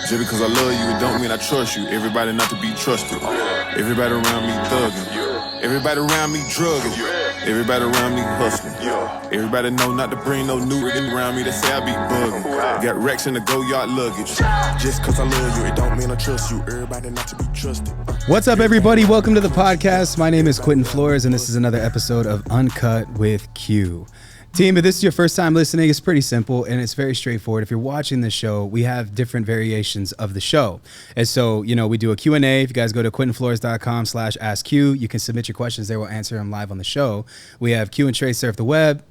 Just because I love you, it don't mean I trust you. Everybody not to be trusted. Everybody around me thugging. Everybody around me drugging. Everybody around me hustling. Everybody know not to bring no new riggin' around me. They say I be bugging. Got racks in the go-yard luggage. Just cause I love you, it don't mean I trust you. Everybody not to be trusted. What's up, everybody? Welcome to the podcast. My name is Quentin Flores, and this is another episode of Uncut with Q. Team, if this is your first time listening, it's pretty simple and it's very straightforward. If you're watching the show, we have different variations of the show. And so, we do a Q&A. If you guys go to quentinflores.com/askq, you can submit your questions there. We'll answer them live on the show. We have Q and Trey surf the web.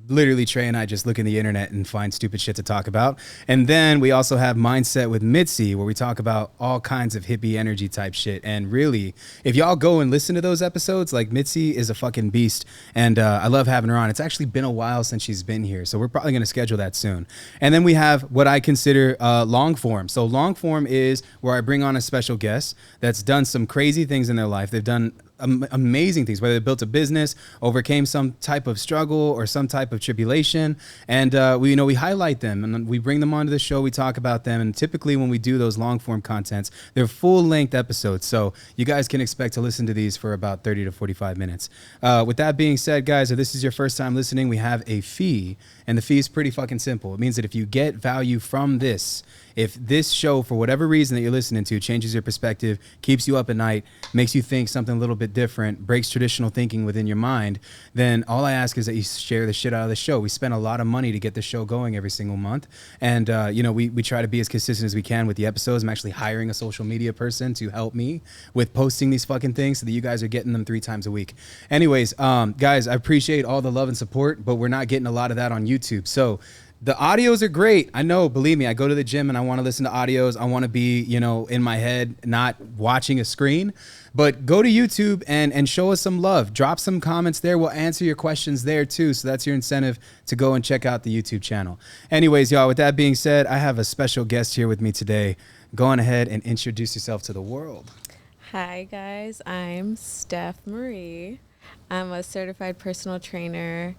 Literally, Trey and I just look in the internet and find stupid shit to talk about. And then we also have Mindset with Mitzi, where we talk about all kinds of hippie energy type shit. And really, if y'all go and listen to those episodes, like, Mitzi is a fucking beast. And I love having her on. It's actually been a while since she's been here, so we're probably going to schedule that soon. And then we have what I consider long form. So long form is where I bring on a special guest that's done some crazy things in their life. They've done amazing things, whether they built a business, overcame some type of struggle or some type of tribulation, and we highlight them and we bring them onto the show. We talk about them, and typically when we do those long form contents, they're full length episodes, so you guys can expect to listen to these for about 30 to 45 minutes. With that being said, guys, if this is your first time listening, we have a fee, and the fee is pretty fucking simple. It means that if you get value from this, if this show, for whatever reason that you're listening to, changes your perspective, keeps you up at night, makes you think something a little bit different, breaks traditional thinking within your mind, then all I ask is that you share the shit out of the show. We spend a lot of money to get the show going every single month. And, we try to be as consistent as we can with the episodes. I'm actually hiring a social media person to help me with posting these fucking things so that you guys are getting them 3 times a week. Anyways, guys, I appreciate all the love and support, but we're not getting a lot of that on YouTube. So the audios are great. I know, believe me, I go to the gym and I want to listen to audios. I want to be, in my head, not watching a screen. But go to YouTube and show us some love. Drop some comments there. We'll answer your questions there too. So that's your incentive to go and check out the YouTube channel. Anyways, y'all, with that being said, I have a special guest here with me today. Go on ahead and introduce yourself to the world. Hi, guys. I'm Steph Marie. I'm a certified personal trainer,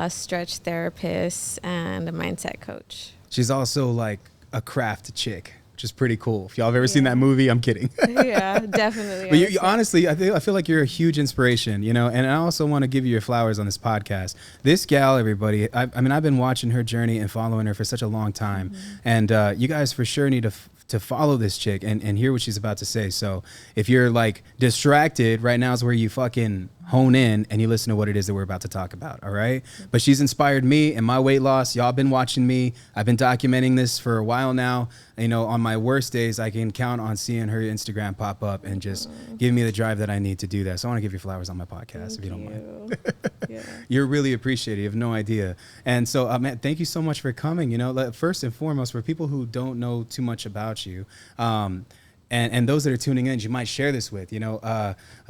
stretch therapist, and a mindset coach. She's also like a craft chick, which is pretty cool. If y'all have ever seen that movie, I'm kidding. Yeah, definitely. But you, honestly, I feel like you're a huge inspiration, and I also want to give you your flowers on this podcast. This gal, everybody, I've been watching her journey and following her for such a long time. Mm-hmm. And you guys for sure need to follow this chick and hear what she's about to say. So if you're like distracted, right now is where you fucking hone in and you listen to what it is that we're about to talk about. All right. But she's inspired me and my weight loss. Y'all been watching me. I've been documenting this for a while now. On my worst days, I can count on seeing her Instagram pop up and just give me the drive that I need to do that. So I want to give you flowers on my podcast, if you don't mind. Yeah. You're really appreciated. You have no idea. And so, man, thank you so much for coming. First and foremost, for people who don't know too much about you, and those that are tuning in, you might share this with,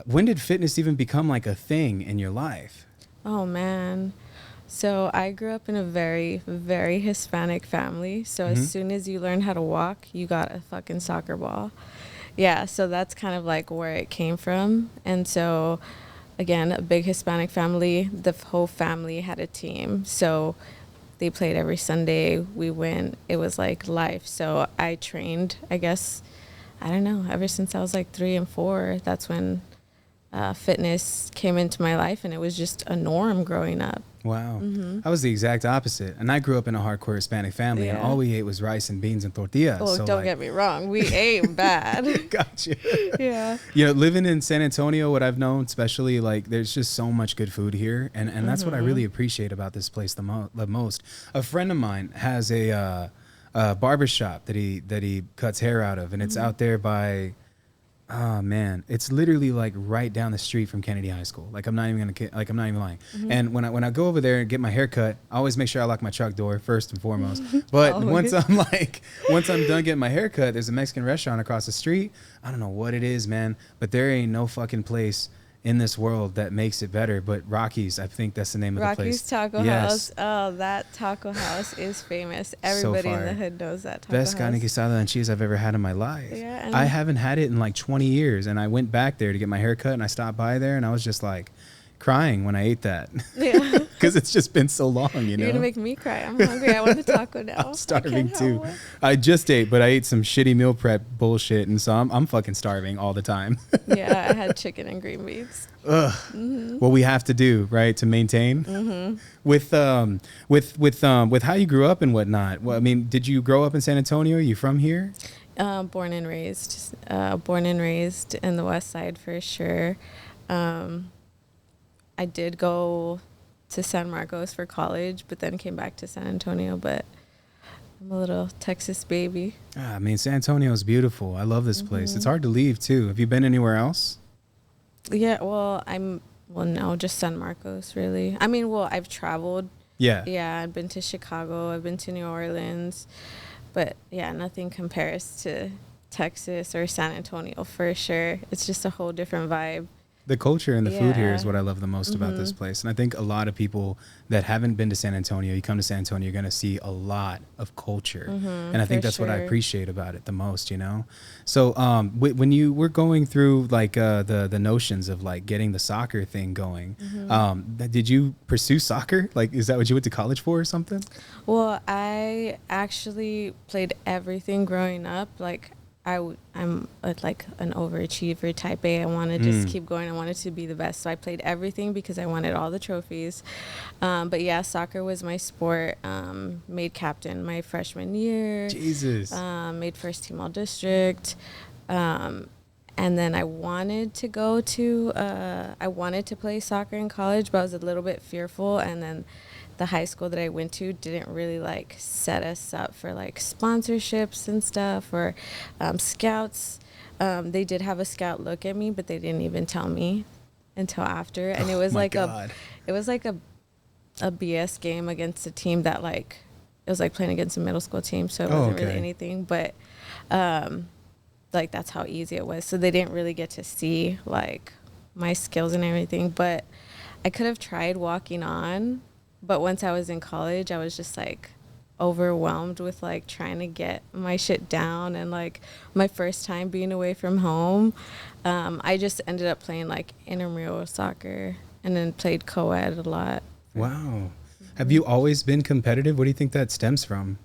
when did fitness even become like a thing in your life? Oh, man. So I grew up in a very, very Hispanic family. So as soon as you learn how to walk, you got a fucking soccer ball. Yeah, so that's kind of like where it came from. And so, again, a big Hispanic family. The whole family had a team. So they played every Sunday. We went. It was like life. So I trained, I guess, I don't know, ever since I was like 3 and 4. That's when fitness came into my life, and it was just a norm growing up. Wow. I was the exact opposite. And I grew up in a hardcore Hispanic family, and all we ate was rice and beans and tortillas. Oh, so don't get me wrong. We ate bad. Gotcha. Yeah. Living in San Antonio, what I've known, especially, like, there's just so much good food here. And that's what I really appreciate about this place the most. A friend of mine has a barbershop that he cuts hair out of, and it's out there by... Oh man, it's literally like right down the street from Kennedy High School. Like I'm not even lying. And when I go over there and get my hair cut, I always make sure I lock my truck door first and foremost. But once I'm done getting my hair cut, there's a Mexican restaurant across the street. I don't know what it is, man, but there ain't no fucking place in this world that makes it better. But Rocky's, I think that's the name of the place. Rocky's Taco House. Oh, that taco house is famous. Everybody in the hood knows that taco Best carne quesada and cheese I've ever had in my life. Yeah, I haven't had it in like 20 years, and I went back there to get my hair cut, and I stopped by there, and I was just like crying when I ate that. Yeah. because it's just been so long, you know. You're gonna make me cry. I'm hungry. I want a taco now. I'm starving I can't too. have one. I just ate, but I ate some shitty meal prep bullshit, and so I'm fucking starving all the time. Yeah, I had chicken and green beans. Ugh. What we have to do, right, to maintain. With how you grew up and whatnot. Well, I mean, did you grow up in San Antonio? Are you from here? Born and raised in the West Side for sure. I did go to San Marcos for college, but then came back to San Antonio. But I'm a little Texas baby. I mean, San Antonio is beautiful. I love this place. It's hard to leave too. Have you been anywhere else? Yeah, well, no, just San Marcos, really. I mean, well, I've traveled. Yeah. Yeah, I've been to Chicago. I've been to New Orleans. But, yeah, nothing compares to Texas or San Antonio for sure. It's just a whole different vibe. The culture and the food here is Yeah. what I love the most about this place. And I think a lot of people that haven't been to San Antonio, you come to San Antonio, you're going to see a lot of culture. And I think for that's what I sure. appreciate about it the most, you know? So when you were going through like the notions of like getting the soccer thing going, did you pursue soccer? Like, is that what you went to college for or something? Well, I actually played everything growing up. Like, I'm like an overachiever type A. I want to just keep going. I wanted to be the best. So I played everything because I wanted all the trophies. But yeah, soccer was my sport. Made captain my freshman year. Jesus. Made first team all district. And then I wanted to play soccer in college, but I was a little bit fearful. And then the high school that I went to didn't really like set us up for like sponsorships and stuff or scouts. They did have a scout look at me, but they didn't even tell me until after. And it was my like God. a BS game against a team that like, it was like playing against a middle school team. So it wasn't really anything, but like that's how easy it was. So they didn't really get to see like my skills and everything, but I could have tried walking on. But once I was in college, I was just like overwhelmed with like trying to get my shit down, and like my first time being away from home, I just ended up playing like intramural soccer and then played co-ed a lot. Wow. Have you always been competitive? What do you think that stems from?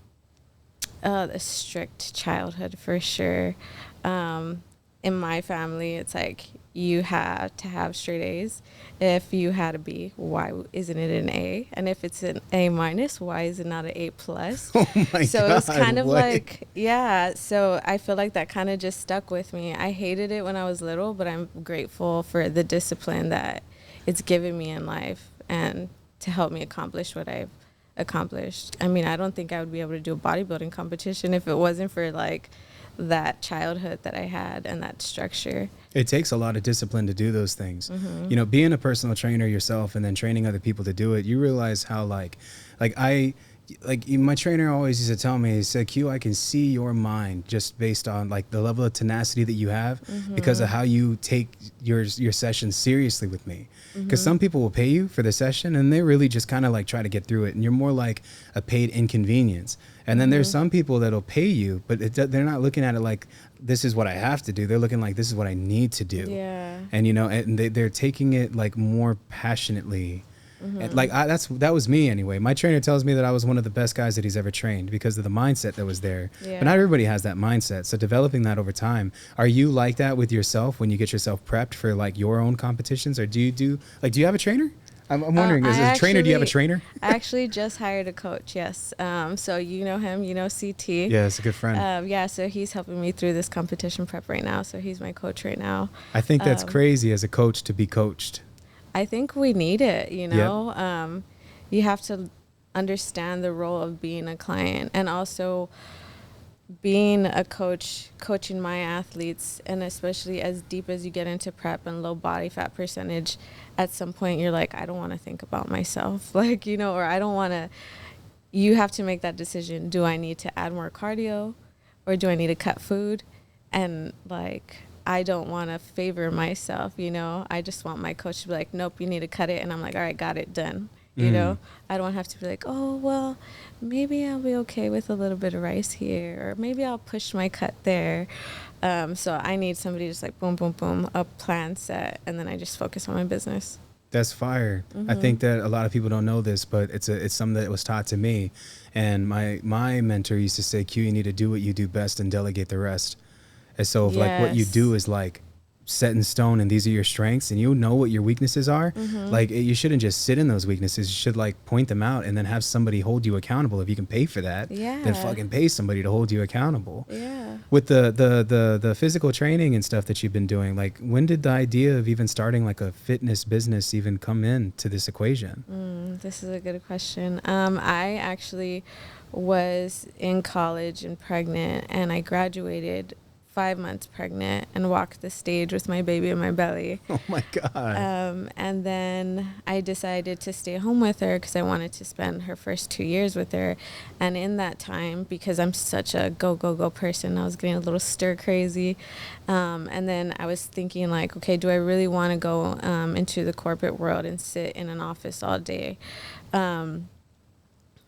The strict childhood for sure. In my family, it's like you have to have straight A's. If you had a B, why isn't it an A? And if it's an A minus, why is it not an A plus? Oh my So God. it was kind of what? like, yeah. So I feel like that kind of just stuck with me. I hated it when I was little, but I'm grateful for the discipline that it's given me in life and to help me accomplish what I've accomplished. I mean, I don't think I would be able to do a bodybuilding competition if it wasn't for like that childhood that I had and that structure. It takes a lot of discipline to do those things. You know, being a personal trainer yourself and then training other people to do it, you realize how like my trainer always used to tell me, he said, Q, I can see your mind just based on like the level of tenacity that you have because of how you take your sessions seriously with me. Because some people will pay you for the session and they really just kind of like try to get through it, and you're more like a paid inconvenience. And then there's some people that'll pay you, but they're not looking at it like this is what I have to do. They're looking like this is what I need to do. Yeah. And you know, and they're taking it like more passionately. And like that was me anyway. My trainer tells me that I was one of the best guys that he's ever trained because of the mindset that was there. Yeah. But not everybody has that mindset. So developing that over time. Are you like that with yourself when you get yourself prepped for like your own competitions, or do you have a trainer? I'm wondering, as a trainer, do you have a trainer? I actually just hired a coach, yes. So you know him, you know CT. Yeah, it's a good friend. Yeah, so he's helping me through this competition prep right now. So he's my coach right now. I think that's crazy as a coach to be coached. I think we need it, you know. You have to understand the role of being a client and also being a coach, coaching my athletes, and especially as deep as you get into prep and low body fat percentage, at some point you're like, I don't want to think about myself, like, you know, or I don't want to, you have to make that decision. Do I need to add more cardio or do I need to cut food? And like, I don't want to favor myself, you know. I just want my coach to be like, nope, you need to cut it. And I'm like, all right, got it, done. You know, I don't have to be like, oh, well, maybe I'll be okay with a little bit of rice here, or maybe I'll push my cut there. So I need somebody just like boom, boom, boom, a plan set, and then I just focus on my business. That's fire. I think that a lot of people don't know this, but it's something that was taught to me. And my mentor used to say, Q, you need to do what you do best and delegate the rest. And so if like what you do is like set in stone and these are your strengths and you know what your weaknesses are, like you shouldn't just sit in those weaknesses. You should like point them out and then have somebody hold you accountable. If you can pay for that, then fucking pay somebody to hold you accountable. With the physical training and stuff that you've been doing, like when did the idea of even starting like a fitness business even come into this equation? This is a good question. I actually was in college and pregnant, and I graduated 5 months pregnant and walked the stage with my baby in my belly. Oh my God. And then I decided to stay home with her because I wanted to spend her first 2 years with her. And in that time, because I'm such a go person, I was getting a little stir crazy. And then I was thinking like, okay, do I really want to go into the corporate world and sit in an office all day? And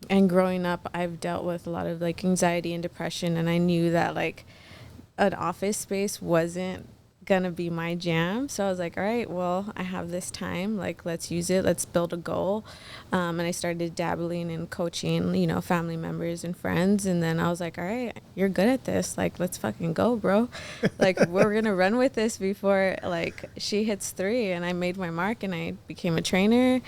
growing up, I've dealt with a lot of like anxiety and depression, and I knew that like an office space wasn't gonna be my jam. So I was like, all right, well, I have this time, like let's use it, let's build a goal. And I started dabbling in coaching, you know, family members and friends. And then I was like, all right, you're good at this, like let's fucking go, bro. Like we're gonna run with this before like she hits 3. And I made my mark and I became a trainer.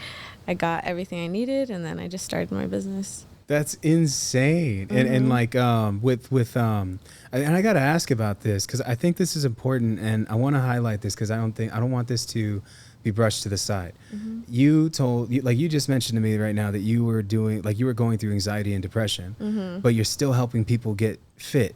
I got everything I needed, and then I just started my business. That's insane. And like and I got to ask about this because I think this is important, and I want to highlight this because I don't want this to be brushed to the side. You just mentioned to me right now that you were going through anxiety and depression, but you're still helping people get fit.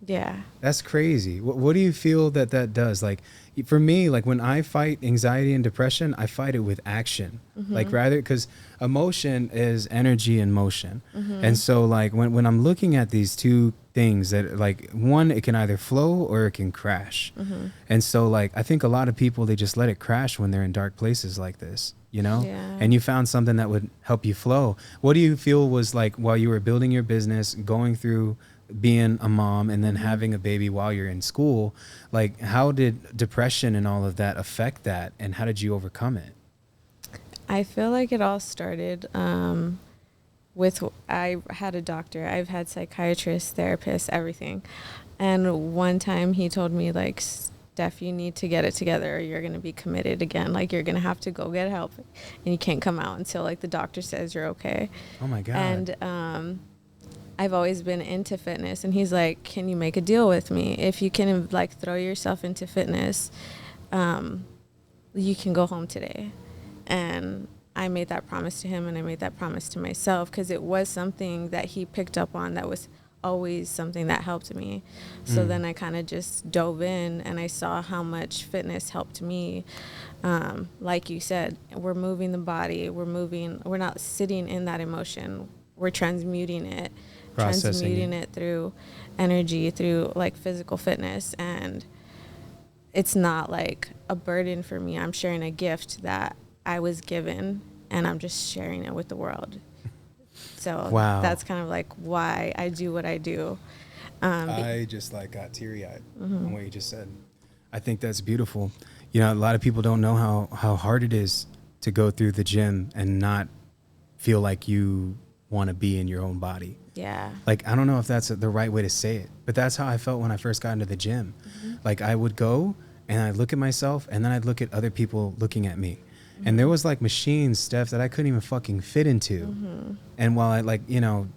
Yeah. That's crazy. What do you feel that does? Like for me, like when I fight anxiety and depression, I fight it with action. Like rather, because emotion is energy in motion. And so like when I'm looking at these two things that like one, it can either flow or it can crash. And so like, I think a lot of people, they just let it crash when they're in dark places like this, you know? Yeah. And you found something that would help you flow. What do you feel was like while you were building your business, going through being a mom and then having a baby while you're in school, like how did depression and all of that affect that, and how did you overcome it? I feel like it all started with, I had a doctor, I've had psychiatrists, therapists, everything. And one time he told me like, Steph, you need to get it together or you're going to be committed again. Like you're going to have to go get help and you can't come out until like the doctor says you're okay. Oh my God. And I've always been into fitness, and he's like, can you make a deal with me? If you can like throw yourself into fitness, you can go home today. And I made that promise to him, and I made that promise to myself because it was something that he picked up on that was always something that helped me. So then I kind of just dove in, and I saw how much fitness helped me. Like you said, we're moving the body, we're not sitting in that emotion, we're transmuting it. Transmuting it through energy, through like physical fitness, and it's not like a burden for me. I'm sharing a gift that I was given, and I'm just sharing it with the world. So that's kind of like why I do what I do. I just like got teary-eyed on what you just said. I think that's beautiful. You know, a lot of people don't know how hard it is to go through the gym and not feel like you want to be in your own body. Yeah. Like, I don't know if that's the right way to say it, but that's how I felt when I first got into the gym. Like I would go and I'd look at myself, and then I'd look at other people looking at me. And there was like machines, Steph, that I couldn't even fucking fit into. And while I like, you know,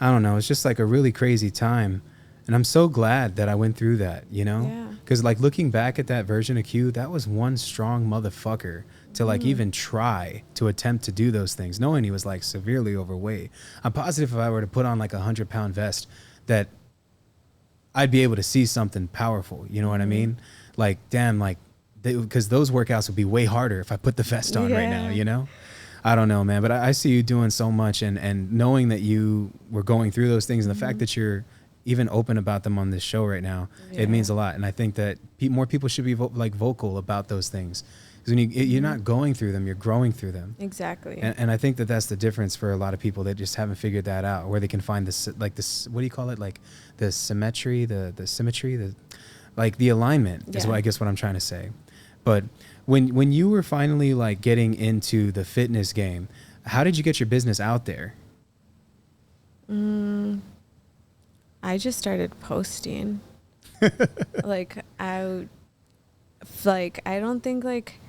I don't know, it's just like a really crazy time. And I'm so glad that I went through that, you know? Yeah. Because like looking back at that version of Q, that was one strong motherfucker to like even try to attempt to do those things, knowing he was like severely overweight. I'm positive if I were to put on like 100-pound vest that I'd be able to see something powerful. You know what I mean? Like, damn, like, because those workouts would be way harder if I put the vest on right now, you know? I don't know, man, but I see you doing so much, and knowing that you were going through those things, and the fact that you're even open about them on this show right now, it means a lot. And I think that more people should be vocal about those things. Because when you're not going through them, you're growing through them. Exactly. And I think that that's the difference for a lot of people that just haven't figured that out, where they can find this, like this, what do you call it? Like the symmetry, the symmetry, like the alignment is what I guess what I'm trying to say. But when you were finally like getting into the fitness game, how did you get your business out there? I just started posting. I don't think like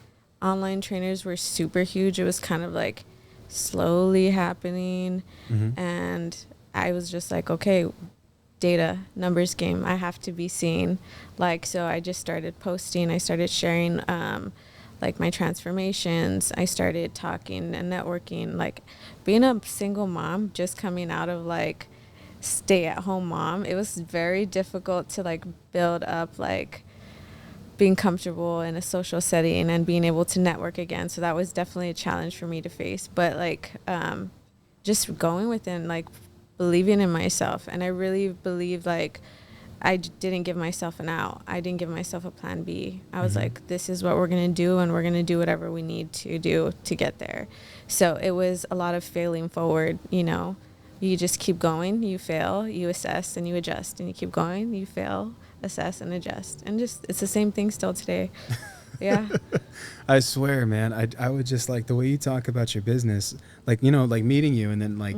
online trainers were super huge. It was kind of like slowly happening. And I was just like, okay, data, numbers game, I have to be seen. Like, so I just started posting. I started sharing like my transformations. I started talking and networking. Like being a single mom, just coming out of like stay-at-home mom, it was very difficult to like build up like being comfortable in a social setting and being able to network again. So that was definitely a challenge for me to face. But like just going within, like believing in myself. And I really believe like I didn't give myself an out. I didn't give myself a plan B. I was like, this is what we're going to do, and we're going to do whatever we need to do to get there. So it was a lot of failing forward, you know. You just keep going, you fail, you assess, and you adjust. And you keep going, you fail, assess, and adjust. And just, it's the same thing still today. Yeah. I swear, man, I would just like the way you talk about your business, like, you know, like meeting you, and then like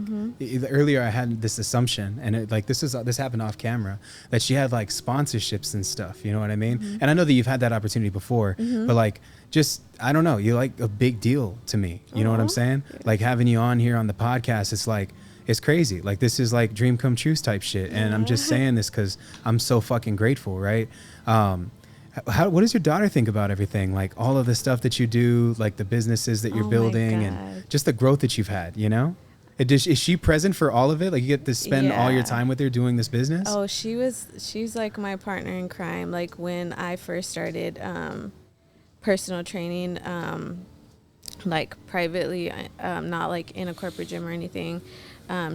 earlier I had this assumption, and it, like this happened off camera, that she had like sponsorships and stuff, you know what I mean? And I know that you've had that opportunity before, but like just, I don't know, you're like a big deal to me. You know what I'm saying? Like having you on here on the podcast, it's like, it's crazy. Like this is like dream come true type shit. And I'm just saying this because I'm so fucking grateful, right? What does your daughter think about everything? Like all of the stuff that you do, like the businesses that you're building, and just the growth that you've had, you know? Is she present for all of it? Like you get to spend all your time with her doing this business? Oh, she's like my partner in crime. Like when I first started personal training, like privately, not like in a corporate gym or anything, I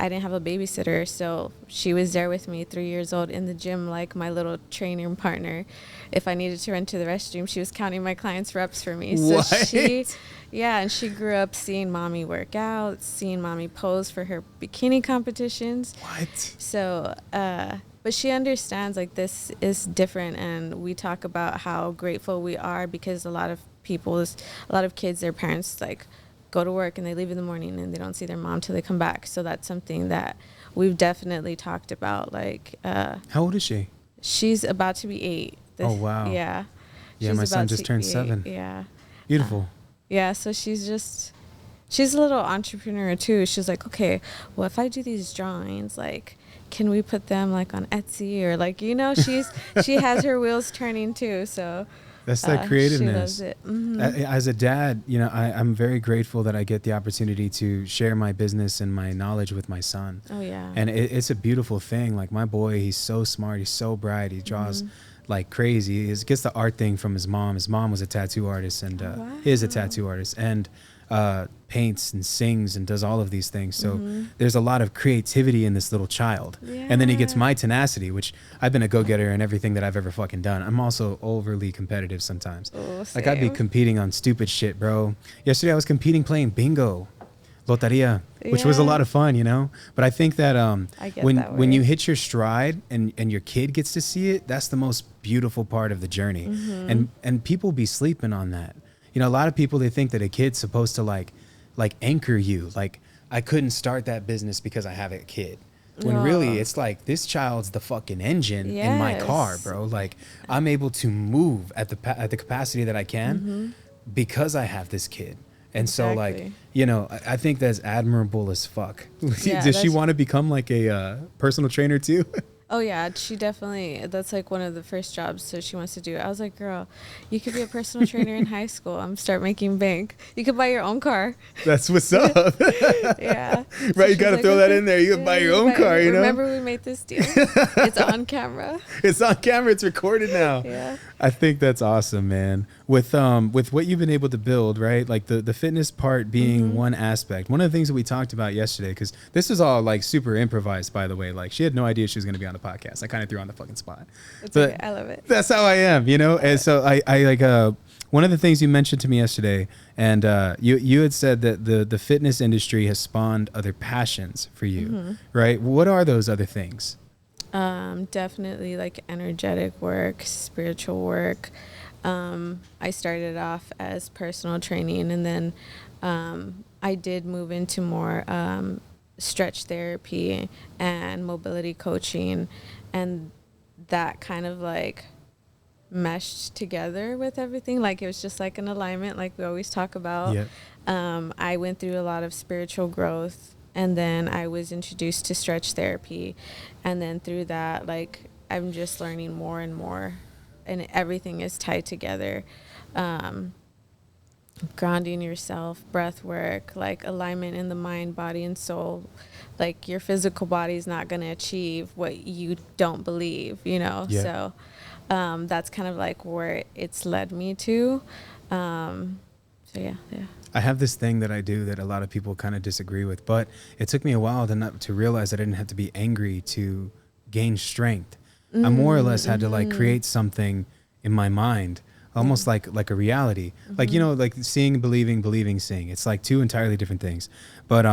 didn't have a babysitter, so she was there with me, 3 years old, in the gym, like my little training partner. If I needed to run to the restroom, she was counting my clients' reps for me. So and she grew up seeing mommy work out, seeing mommy pose for her bikini competitions. What? So, but she understands like this is different, and we talk about how grateful we are because a lot of kids, their parents like go to work and they leave in the morning and they don't see their mom till they come back. So that's something that we've definitely talked about. Like, how old is she? She's about to be 8. Oh, wow. Yeah. Yeah, my son just turned 7. Yeah. Beautiful. So she's a little entrepreneur too. She's like, okay, well, if I do these drawings, like, can we put them like on Etsy, or like, you know, she has her wheels turning too. So that's that creativeness. She loves it. As a dad, you know, I'm very grateful that I get the opportunity to share my business and my knowledge with my son. Oh, yeah. And it's a beautiful thing. Like my boy, he's so smart. He's so bright. He draws like crazy. He gets the art thing from his mom. His mom was a tattoo artist, and he is a tattoo artist, and paints and sings and does all of these things. So there's a lot of creativity in this little child. Yeah. And then he gets my tenacity, which I've been a go-getter in everything that I've ever fucking done. I'm also overly competitive sometimes. Oh, like I'd be competing on stupid shit, bro. Yesterday I was competing playing bingo, loteria, which was a lot of fun, you know? But I think that when you hit your stride and your kid gets to see it, that's the most beautiful part of the journey. And people be sleeping on that. You know, a lot of people, they think that a kid's supposed to like anchor you. Like, I couldn't start that business because I have a kid. When really it's like, this child's the fucking engine in my car, bro. Like, I'm able to move at the capacity that I can because I have this kid. And so like, you know, I think that's admirable as fuck. Does she want to become like a personal trainer too? Oh, yeah, she definitely, that's like one of the first jobs, so she wants to do it. I was like, girl, you could be a personal trainer in high school. Start making bank. You could buy your own car. That's what's up. Yeah. So right, you got to throw that in there. You can buy your own car, you know? Remember we made this deal? It's on camera. It's on camera. It's recorded now. Yeah. I think that's awesome, man. With what you've been able to build, right? Like the fitness part being one aspect. One of the things that we talked about yesterday, because this is all like super improvised, by the way. Like she had no idea she was going to be on the podcast. I kind of threw her on the fucking spot. It's okay. I love it. That's how I am, you know? And so I like, one of the things you mentioned to me yesterday, and you had said that the fitness industry has spawned other passions for you, right? What are those other things? Definitely like energetic work, spiritual work. I started off as personal training, and then I did move into more stretch therapy and mobility coaching, and that kind of like meshed together with everything. Like it was just like an alignment, like we always talk about. Yep. I went through a lot of spiritual growth, and then I was introduced to stretch therapy, and then through that, like I'm just learning more and more, and everything is tied together. Grounding yourself, breath work, like alignment in the mind, body, and soul. Like your physical body is not going to achieve what you don't believe, you know? Yeah. So that's kind of like where it's led me to. So yeah. I have this thing that I do that a lot of people kind of disagree with, but it took me a while to realize I didn't have to be angry to gain strength. I more or less had to like create something in my mind, almost like a reality. Like, you know, like seeing, believing, seeing. It's like two entirely different things. But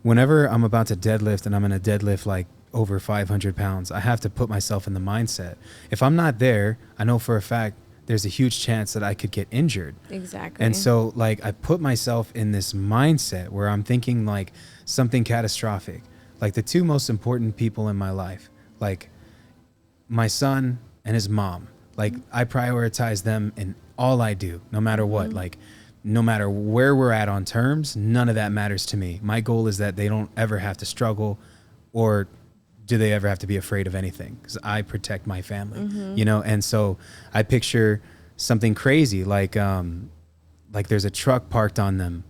whenever I'm about to deadlift and I'm going to deadlift like over 500 pounds, I have to put myself in the mindset. If I'm not there, I know for a fact there's a huge chance that I could get injured. Exactly. And so like I put myself in this mindset where I'm thinking like something catastrophic. Like the two most important people in my life, like my son and his mom. Like I prioritize them in all I do, no matter what. Like no matter where we're at on terms, none of that matters to me. My goal is that they don't ever have to struggle, or do they ever have to be afraid of anything? Because I protect my family, you know? And so I picture something crazy, like there's a truck parked on them,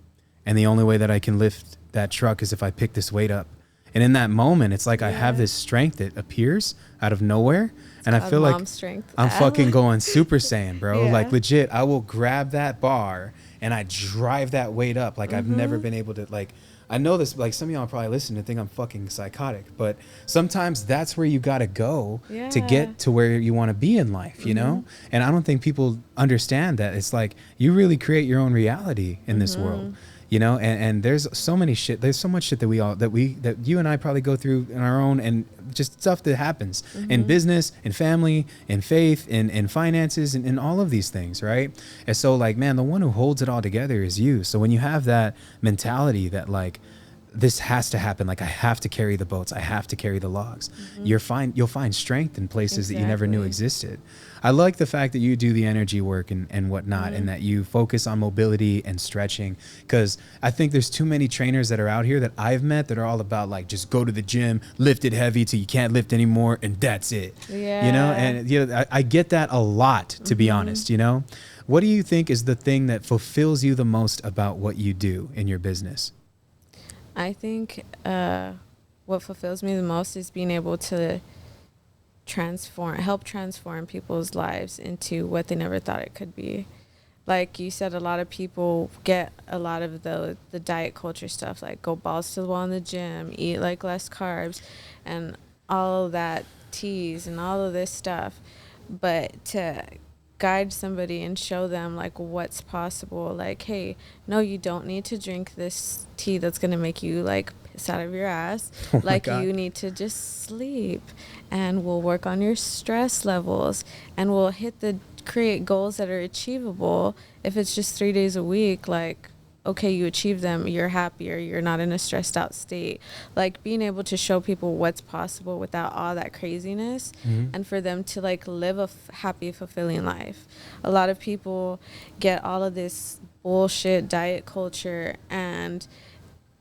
and the only way that I can lift that truck is if I pick this weight up. And in that moment, it's like I have this strength that appears out of nowhere. And I feel like strength. I'm fucking going Super Saiyan, bro. Yeah. Like legit, I will grab that bar and I drive that weight up. Like I've never been able to, like, I know this, like some of y'all probably listen and think I'm fucking psychotic, but sometimes that's where you got to go to get to where you want to be in life, you know? And I don't think people understand that. It's like you really create your own reality in this world. You know, and there's so many shit. There's so much shit that you and I probably go through in our own, and just stuff that happens in business, in family, in faith, in finances, and in all of these things, right? And so, like, man, the one who holds it all together is you. So when you have that mentality that like this has to happen, like I have to carry the boats, I have to carry the logs, you'll find strength in places that you never knew existed. I like the fact that you do the energy work and whatnot, and that you focus on mobility and stretching, because I think there's too many trainers that are out here that I've met that are all about like just go to the gym, lift it heavy till you can't lift anymore, and that's it. Yeah. You know, and you know, I get that a lot, to be honest. You know, what do you think is the thing that fulfills you the most about what you do in your business? I think what fulfills me the most is being able to help transform people's lives into what they never thought it could be. Like you said, a lot of people get a lot of the diet culture stuff, like go balls to the wall in the gym, eat like less carbs, and all of that teas and all of this stuff. But to guide somebody and show them like what's possible, like, hey, no, you don't need to drink this tea that's gonna make you like piss out of your ass. Like you need to just sleep, and we'll work on your stress levels, and we'll create goals that are achievable. If it's just 3 days a week, like, okay, you achieve them, you're happier, you're not in a stressed out state. Like being able to show people what's possible without all that craziness, and for them to like live a happy, fulfilling life. A lot of people get all of this bullshit diet culture, and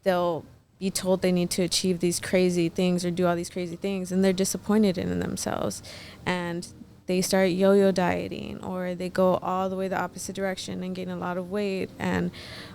they'll be told they need to achieve these crazy things or do all these crazy things, and they're disappointed in themselves, and they start yo-yo dieting, or they go all the way the opposite direction and gain a lot of weight,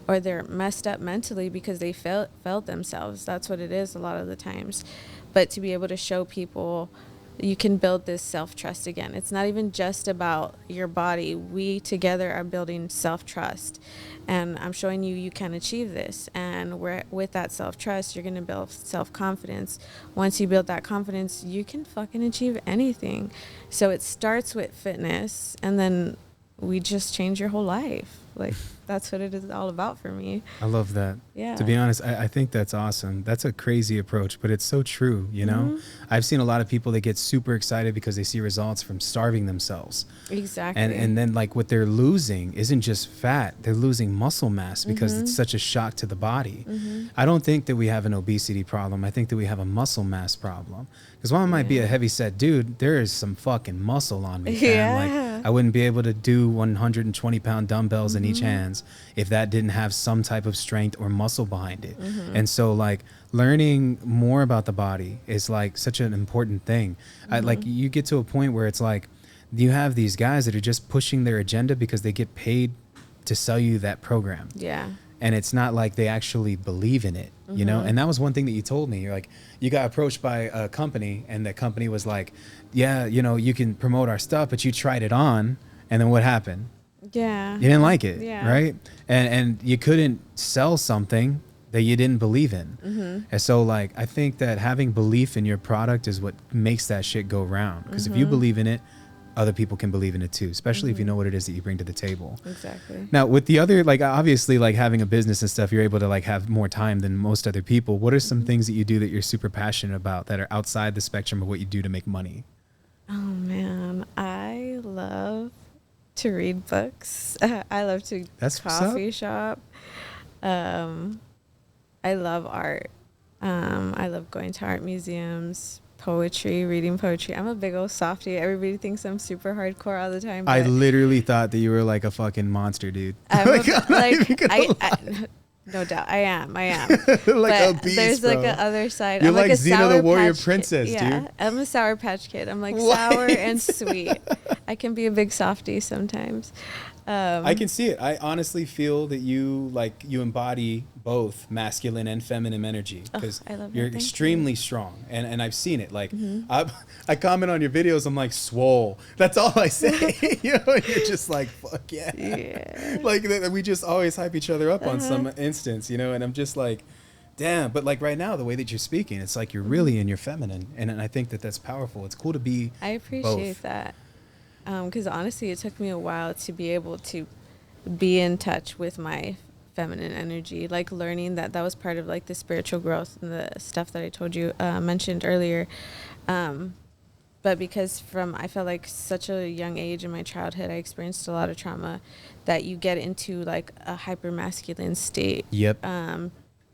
or they're messed up mentally because they failed themselves. That's what it is a lot of the times. But to be able to show people you can build this self-trust again. It's not even just about your body. We together are building self-trust, and I'm showing you can achieve this. And with that self-trust, you're going to build self-confidence. Once you build that confidence, you can fucking achieve anything. So it starts with fitness, and then we just change your whole life. Like, that's what it is all about for me. I love that. Yeah. To be honest, I think that's awesome. That's a crazy approach, but it's so true, you know? I've seen a lot of people that get super excited because they see results from starving themselves. Exactly. And then like what they're losing isn't just fat, they're losing muscle mass because it's such a shock to the body. I don't think that we have an obesity problem. I think that we have a muscle mass problem. Because while I might be a heavy set dude, there is some fucking muscle on me, fam. Like, I wouldn't be able to do 120 pound dumbbells in each hands if that didn't have some type of strength or muscle behind it. And so like learning more about the body is like such an important thing. Like you get to a point where it's like you have these guys that are just pushing their agenda because they get paid to sell you that program. Yeah. And it's not like they actually believe in it, you know? And that was one thing that you told me. You're like, you got approached by a company and the company was like, yeah, you know, you can promote our stuff, but you tried it on. And then what happened? Yeah. You didn't like it, Yeah. right? And you couldn't sell something that you didn't believe in. And so like, I think that having belief in your product is what makes that shit go round. Because if you believe in it, other people can believe in it too, especially if you know what it is that you bring to the table. Exactly. Now with the other, like obviously like having a business and stuff, you're able to like have more time than most other people. What are some things that you do that you're super passionate about that are outside the spectrum of what you do to make money? Oh man, I love to read books. I love to coffee shop. I love art. I love going to art museums, poetry, reading poetry. I'm a big old softie. Everybody thinks I'm super hardcore all the time. I literally thought that you were like a fucking monster, dude. No doubt, I am. Like but a beast, there's bro. like a other side. You're I'm like a Xena Sour the Warrior Patch Princess, Kid. Yeah, dude. I'm a Sour Patch Kid. I'm like What? sour and sweet. I can be a big softie sometimes. I can see it. I honestly feel that you embody both masculine and feminine energy because you're extremely strong, and I've seen it. Like I comment on your videos, I'm like swole. That's all I say. You know, and you're just like fuck yeah. Like we just always hype each other up on some instance, you know. And I'm just like, damn. But like right now, the way that you're speaking, it's like you're really in your feminine, and I think that that's powerful. It's cool to be. I appreciate that. Because honestly, it took me a while to be able to be in touch with my feminine energy, like learning that was part of like the spiritual growth and the stuff that I told you mentioned earlier. But because I felt like such a young age in my childhood, I experienced a lot of trauma that you get into like a hyper masculine state. Yep.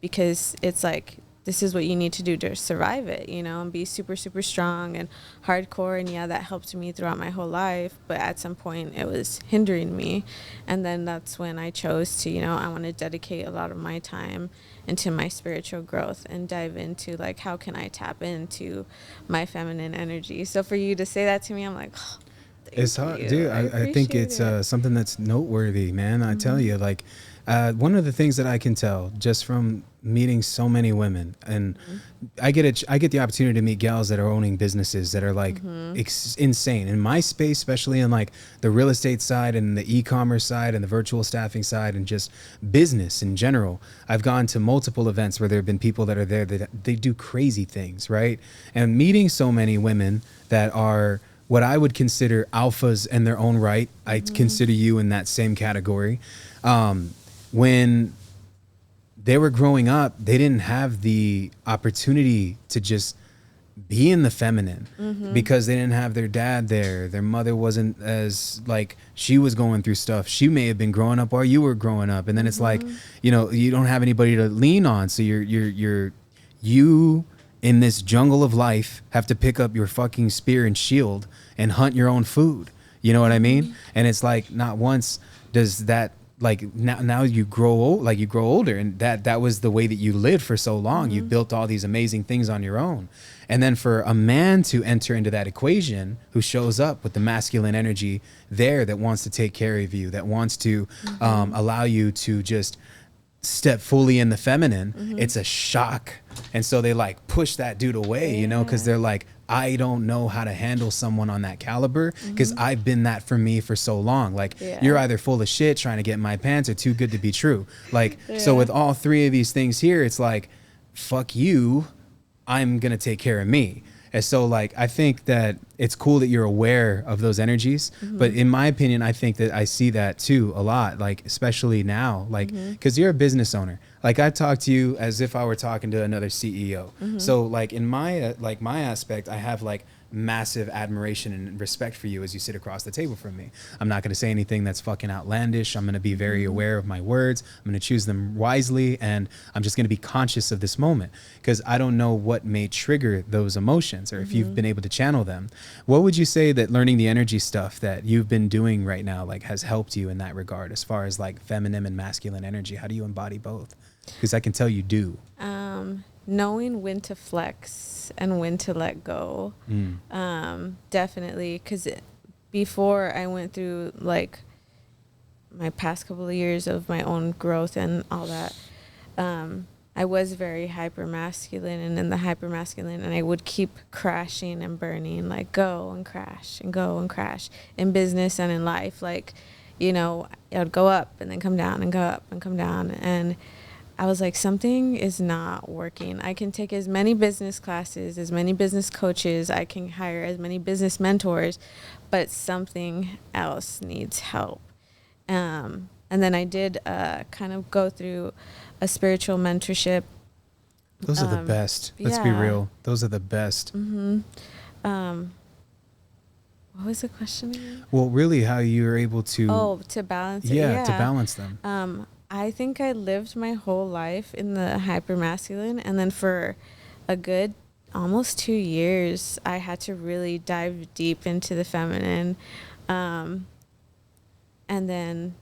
Because it's like, this is what you need to do to survive it, you know, and be super, super strong and hardcore. And yeah, that helped me throughout my whole life. But at some point it was hindering me. And then that's when I chose to, you know, I want to dedicate a lot of my time into my spiritual growth and dive into like, how can I tap into my feminine energy? So for you to say that to me, I'm like, oh, it's hard, dude. I think it's something that's noteworthy, man. I tell you, like, one of the things that I can tell just from meeting so many women, and I get the opportunity to meet gals that are owning businesses that are like insane in my space, especially in like the real estate side and the e-commerce side and the virtual staffing side and just business in general. I've gone to multiple events where there have been people that are there that they do crazy things, right? And meeting so many women that are what I would consider alphas in their own right. I consider you in that same category. When they were growing up, they didn't have the opportunity to just be in the feminine because they didn't have their dad there. Their mother wasn't as like, she was going through stuff. She may have been growing up while you were growing up. And then it's like, you know, you don't have anybody to lean on. So you in this jungle of life have to pick up your fucking spear and shield and hunt your own food. You know what I mean? And it's like, not once does that, like now you grow old, like you grow older, and that was the way that you lived for so long. You built all these amazing things on your own. And then for a man to enter into that equation who shows up with the masculine energy there, that wants to take care of you, that wants to allow you to just step fully in the feminine, it's a shock. And so they like push that dude away, you know, because they're like, I don't know how to handle someone on that caliber because I've been that for me for so long. Like you're either full of shit trying to get in my pants or too good to be true. Like, so with all three of these things here, it's like, fuck you, I'm going to take care of me. And so like, I think that it's cool that you're aware of those energies, but in my opinion, I think that I see that too a lot, like, especially now, like, cause you're a business owner. Like I talk to you as if I were talking to another CEO. So like in my, like my aspect, I have like massive admiration and respect for you as you sit across the table from me. I'm not going to say anything that's fucking outlandish. I'm going to be very aware of my words. I'm going to choose them wisely, and I'm just going to be conscious of this moment because I don't know what may trigger those emotions or if you've been able to channel them. What would you say that learning the energy stuff that you've been doing right now like has helped you in that regard as far as like feminine and masculine energy? How do you embody both? Because I can tell you do. Knowing when to flex and when to let go. Definitely. Because before I went through like my past couple of years of my own growth and all that, I was very hyper masculine and in the hyper masculine, and I would keep crashing and burning, like go and crash and go and crash in business and in life. Like, you know, I would go up and then come down and go up and come down. And I was like, something is not working. I can take as many business classes, as many business coaches, I can hire as many business mentors, but something else needs help. And then I did kind of go through a spiritual mentorship. Those are the best. Let's be real. Those are the best. What was the question again? Well, really how you're able to... to balance it. Yeah, to balance them. I think I lived my whole life in the hyper masculine, and then for a good almost 2 years, I had to really dive deep into the feminine, and then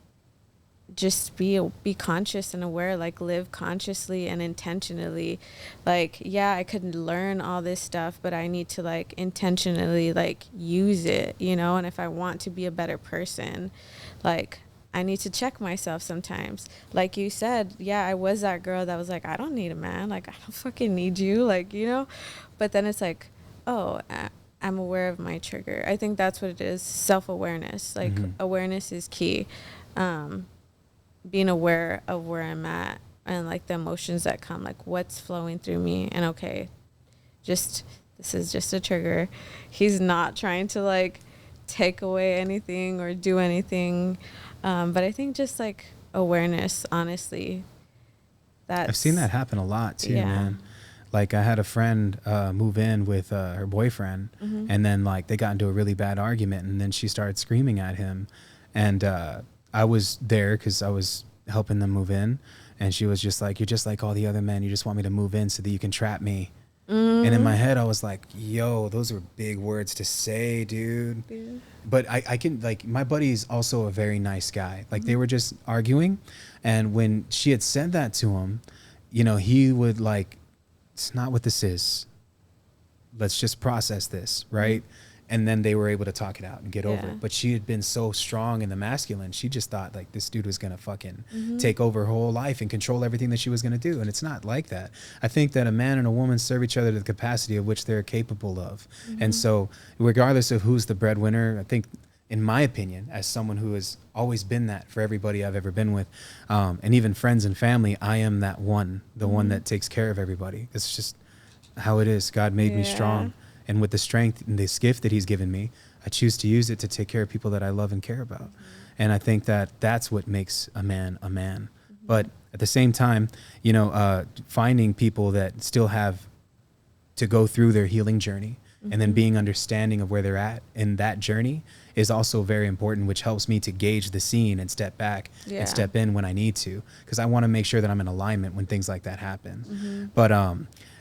just be conscious and aware, like live consciously and intentionally. Like, yeah, I could learn all this stuff, but I need to like intentionally like use it, you know. And if I want to be a better person, like, I need to check myself sometimes. Like you said, yeah, I was that girl that was like, I don't need a man. Like, I don't fucking need you. Like, you know, but then it's like, oh, I'm aware of my trigger. I think that's what it is. Self-awareness. Like awareness is key. Being aware of where I'm at and like the emotions that come, like what's flowing through me. And okay, this is just a trigger. He's not trying to like take away anything or do anything. But I think just like awareness, honestly, I've seen that happen a lot too, man. Like I had a friend move in with her boyfriend, and then like they got into a really bad argument, and then she started screaming at him, and I was there because I was helping them move in, and she was just like, "You're just like all the other men. You just want me to move in so that you can trap me." And in my head, I was like, yo, those are big words to say, dude. Yeah. But I can, like, my buddy's also a very nice guy. Like, they were just arguing. And when she had said that to him, you know, he would, like, it's not what this is. Let's just process this, right? And then they were able to talk it out and get over it. But she had been so strong in the masculine. She just thought like this dude was going to fucking take over her whole life and control everything that she was going to do. And it's not like that. I think that a man and a woman serve each other to the capacity of which they're capable of. And so regardless of who's the breadwinner, I think, in my opinion, as someone who has always been that for everybody I've ever been with, and even friends and family, I am that one, the one that takes care of everybody. It's just how it is. God made me strong. And with the strength and this gift that he's given me, I choose to use it to take care of people that I love and care about. And I think that that's what makes a man a man. But at the same time, you know, finding people that still have to go through their healing journey and then being understanding of where they're at in that journey is also very important, which helps me to gauge the scene and step back and step in when I need to, because I want to make sure that I'm in alignment when things like that happen. But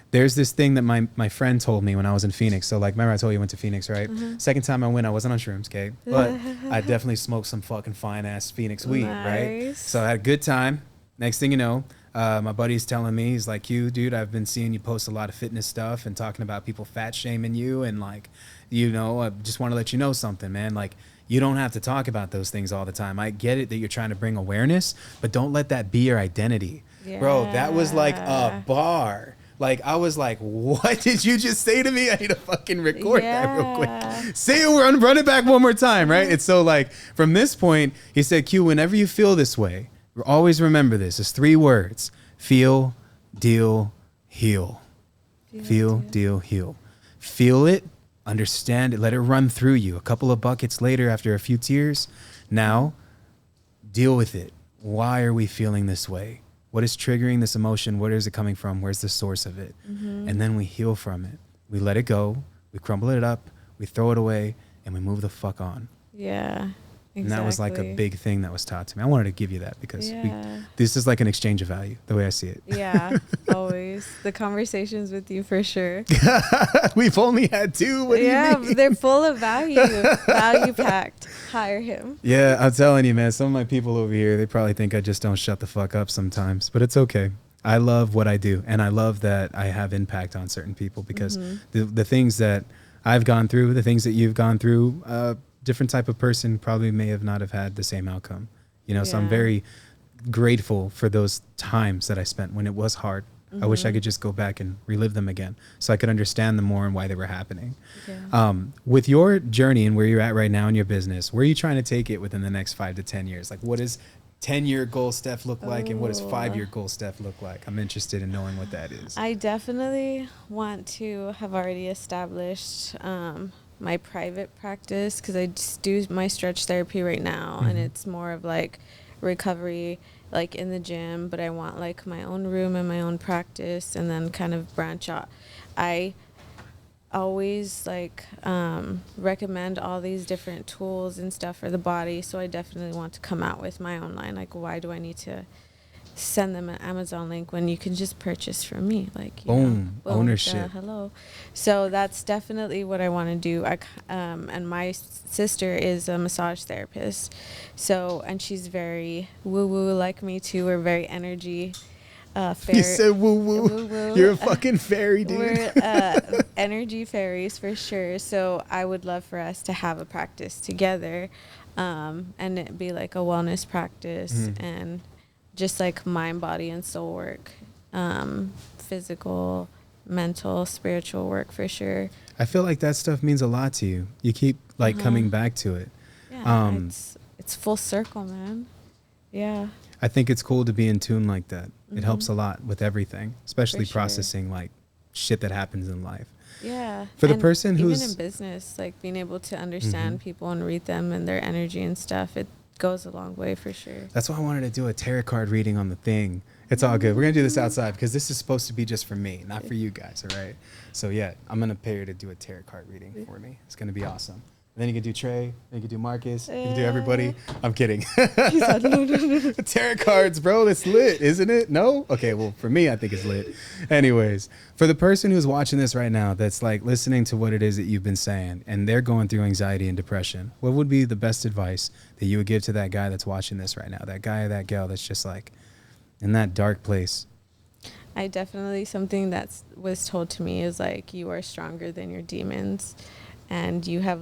there's this thing that my friend told me when I was in Phoenix. So like, remember I told you I went to Phoenix, right? Second time I went, I wasn't on shrooms, okay? But I definitely smoked some fucking fine ass Phoenix weed, right? So I had a good time. Next thing you know, my buddy's telling me, he's like, you, dude, I've been seeing you post a lot of fitness stuff and talking about people fat shaming you. And like, you know, I just want to let you know something, man. Like, you don't have to talk about those things all the time. I get it that you're trying to bring awareness, but don't let that be your identity. Bro, that was like a bar. Like, I was like, what did you just say to me? I need to fucking record that real quick. Say it, run it back one more time, right? It's so like, from this point, he said, Q, whenever you feel this way, always remember this. It's 3 words. Feel, deal, heal. Feel, deal, heal. feel it, understand it, let it run through you. A couple of buckets later, after a few tears, now deal with it. Why are we feeling this way? What is triggering this emotion? Where is it coming from? Where's the source of it? And then we heal from it. We let it go. We crumble it up. We throw it away, and we move the fuck on. Yeah. Exactly. And that was like a big thing that was taught to me. I wanted to give you that because this is like an exchange of value, the way I see it. Yeah, always. The conversations with you for sure. We've only had 2. What do you mean? They're full of value. Value packed. Hire him. Yeah, I'm telling you, man, some of my people over here, they probably think I just don't shut the fuck up sometimes, but it's okay. I love what I do, and I love that I have impact on certain people because the things that I've gone through, the things that you've gone through, different type of person probably may have not have had the same outcome, you know. So I'm very grateful for those times that I spent when it was hard. I wish I could just go back and relive them again so I could understand them more and why they were happening. With your journey and where you're at right now in your business, where are you trying to take it within the next 5 to 10 years? Like, what does 10-year goal Steph look like, and what does 5-year goal Steph look like? I'm interested in knowing what that is. I definitely want to have already established my private practice, because I just do my stretch therapy right now, and it's more of like recovery, like in the gym, but I want like my own room and my own practice, and then kind of branch out. I always like recommend all these different tools and stuff for the body, so I definitely want to come out with my own line. Like, why do I need to send them an Amazon link when you can just purchase from me? Like, boom, ownership. Hello. So that's definitely what I want to do. And my sister is a massage therapist, so, and she's very woo woo like me too. We're very energy You said woo woo. You're a fucking fairy, dude. We're energy fairies for sure. So I would love for us to have a practice together, and it be like a wellness practice and just like mind, body, and soul work, physical, mental, spiritual work for sure. I feel like that stuff means a lot to you. You keep like coming back to it. Yeah, it's full circle, man. Yeah. I think it's cool to be in tune like that. It helps a lot with everything, especially For sure. processing like shit that happens in life. Yeah. For the person who's even in business, like being able to understand people and read them and their energy and stuff, it goes a long way for sure. That's why I wanted to do a tarot card reading on the thing. It's all good. We're going to do this outside because this is supposed to be just for me, not for you guys, all right? So yeah, I'm going to pay her to do a tarot card reading for me. It's going to be awesome. And then you can do Trey, then you can do Marcus, you can do everybody. I'm kidding. He said, no. Tarot cards, bro, that's lit, isn't it? No? Okay, well, for me, I think it's lit. Anyways, for the person who's watching this right now that's like listening to what it is that you've been saying and they're going through anxiety and depression, what would be the best advice that you would give to that guy that's watching this right now, that guy or that gal that's just like in that dark place? I definitely, something that was told to me is like, you are stronger than your demons, and you have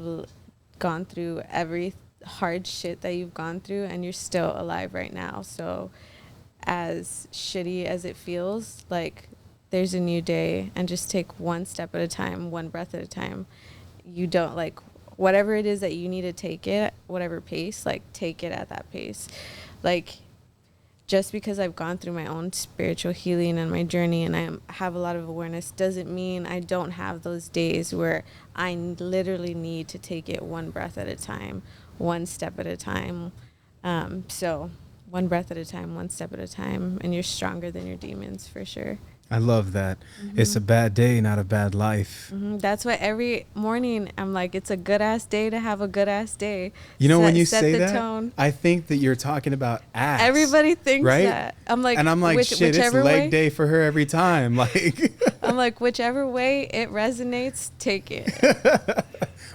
gone through every hard shit that you've gone through, and you're still alive right now. So as shitty as it feels, like, there's a new day, and just take one step at a time, one breath at a time. You don't, like, whatever it is that you need to take it, whatever pace, like, take it at that pace. Like, just because I've gone through my own spiritual healing and my journey, and I have a lot of awareness, doesn't mean I don't have those days where I literally need to take it one breath at a time, one step at a time. So one breath at a time, one step at a time, and you're stronger than your demons for sure. I love that. It's a bad day, not a bad life. That's why every morning I'm like, it's a good ass day to have a good ass day. You know, when you set say the that, tone. I think that you're talking about ass. Everybody thinks right? that. I'm like, and I'm like, shit, it's leg day for her every time. Like, I'm like, whichever way it resonates, take it.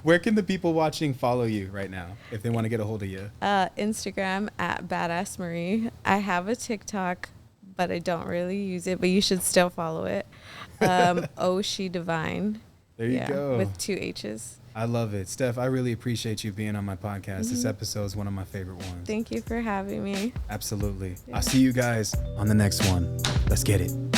Where can the people watching follow you right now if they want to get a hold of you? Instagram at Badass Marie. I have a TikTok, but I don't really use it, but you should still follow it. Oh She Divine. There you go. With 2 H's. I love it. Steph, I really appreciate you being on my podcast. This episode is one of my favorite ones. Thank you for having me. Absolutely. Yeah. I'll see you guys on the next one. Let's get it.